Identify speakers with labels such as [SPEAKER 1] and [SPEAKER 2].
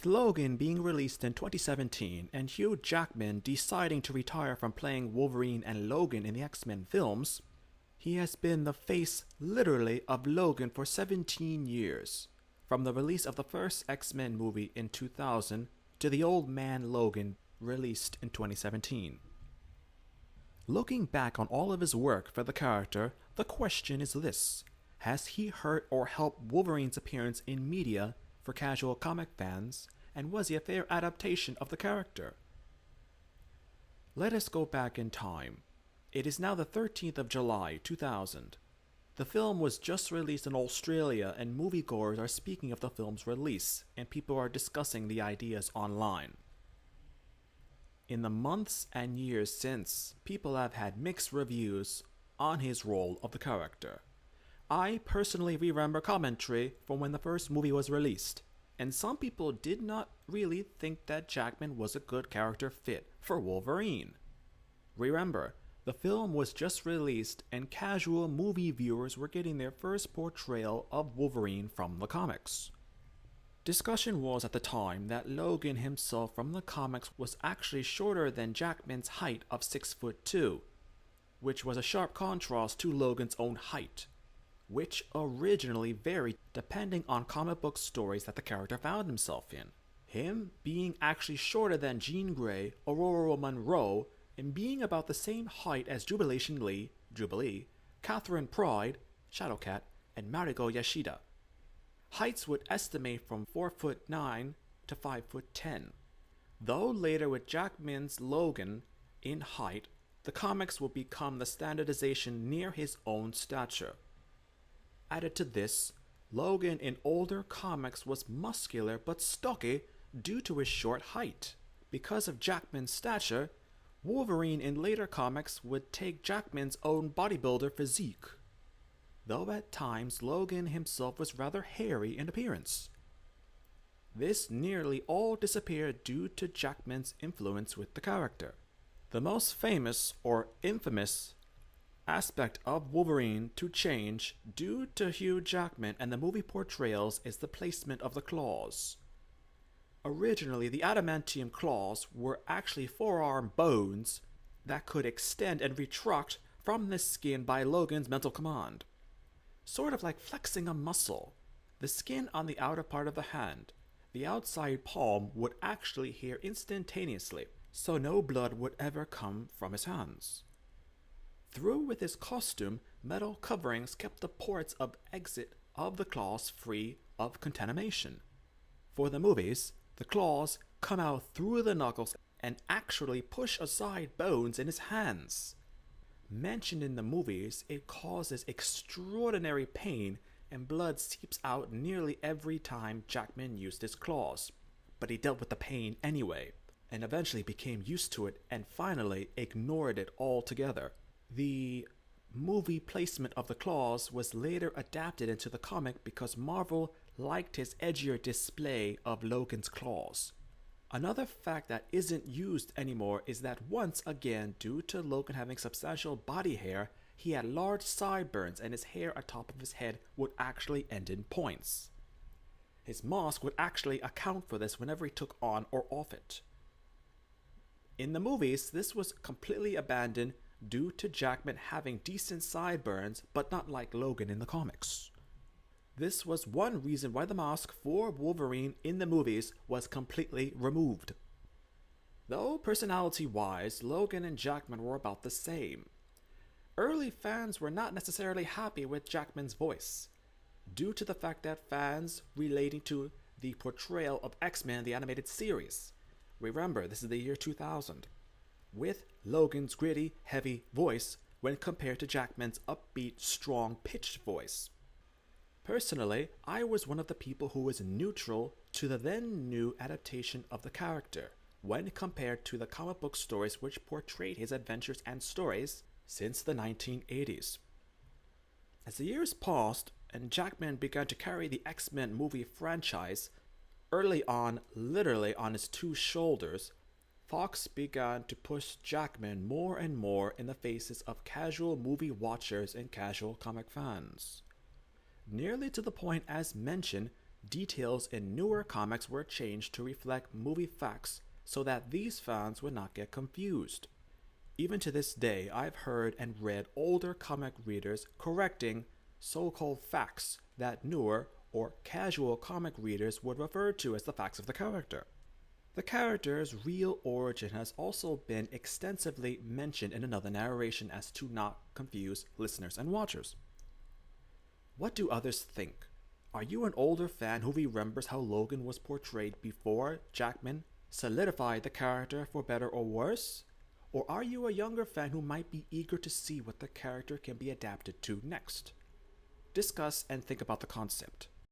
[SPEAKER 1] With Logan being released in 2017 and Hugh Jackman deciding to retire from playing Wolverine and Logan in the X-Men films, he has been the face literally of Logan for 17 years, from the release of the first X-Men movie in 2000 to the Old Man Logan released in 2017. Looking back on all of his work for the character, the question is this: has he hurt or helped Wolverine's appearance in media for casual comic fans, and was he a fair adaptation of the character? Let us go back in time. It is now the 13th of July, 2000. The film was just released in Australia, and moviegoers are speaking of the film's release, and people are discussing the ideas online. In the months and years since, people have had mixed reviews on his role of the character. I personally remember commentary from when the first movie was released, and some people did not really think that Jackman was a good character fit for Wolverine. Remember, the film was just released and casual movie viewers were getting their first portrayal of Wolverine from the comics. Discussion was at the time that Logan himself from the comics was actually shorter than Jackman's height of 6'2", which was a sharp contrast to Logan's own height, which originally varied depending on comic book stories that the character found himself in. Him being actually shorter than Jean Grey, Aurora Monroe, and being about the same height as Jubilation Lee, Jubilee, Catherine Pride, Shadowcat, and Mariko Yashida. Heights would estimate from 4'9" to 5'10". Though later with Jackman's Logan in height, the comics would become the standardization near his own stature. Added to this, Logan in older comics was muscular but stocky due to his short height. Because of Jackman's stature, Wolverine in later comics would take Jackman's own bodybuilder physique, though at times Logan himself was rather hairy in appearance. This nearly all disappeared due to Jackman's influence with the character. The most famous or infamous aspect of Wolverine to change due to Hugh Jackman and the movie portrayals is the placement of the claws. Originally, the adamantium claws were actually forearm bones that could extend and retract from the skin by Logan's mental command. Sort of like flexing a muscle. The skin on the outer part of the hand, the outside palm, would actually heal instantaneously, so no blood would ever come from his hands. Through with his costume, metal coverings kept the ports of exit of the claws free of contamination. For the movies, the claws come out through the knuckles and actually push aside bones in his hands. Mentioned in the movies, it causes extraordinary pain and blood seeps out nearly every time Jackman used his claws. But he dealt with the pain anyway, and eventually became used to it and finally ignored it altogether. The movie placement of the claws was later adapted into the comic because Marvel liked his edgier display of Logan's claws. Another fact that isn't used anymore is that once again, due to Logan having substantial body hair, he had large sideburns and his hair atop of his head would actually end in points. His mask would actually account for this whenever he took on or off it. In the movies, this was completely abandoned due to Jackman having decent sideburns, but not like Logan in the comics. This was one reason why the mask for Wolverine in the movies was completely removed. Though personality-wise, Logan and Jackman were about the same. Early fans were not necessarily happy with Jackman's voice, due to the fact that fans relating to the portrayal of X-Men the animated series. Remember, this is the year 2000. With Logan's gritty, heavy voice when compared to Jackman's upbeat, strong, pitched voice. Personally, I was one of the people who was neutral to the then new adaptation of the character when compared to the comic book stories which portrayed his adventures and stories since the 1980s. As the years passed and Jackman began to carry the X-Men movie franchise, early on literally on his two shoulders, Fox began to push Jackman more and more in the faces of casual movie watchers and casual comic fans. Nearly to the point, as mentioned, Details in newer comics were changed to reflect movie facts so that these fans would not get confused. Even to this day, I've heard and read older comic readers correcting so-called facts that newer or casual comic readers would refer to as the facts of the character. The character's real origin has also been extensively mentioned in another narration as to not confuse listeners and watchers. What do others think? Are you an older fan who remembers how Logan was portrayed before Jackman solidified the character for better or worse? Or are you a younger fan who might be eager to see what the character can be adapted to next? Discuss and think about the concept.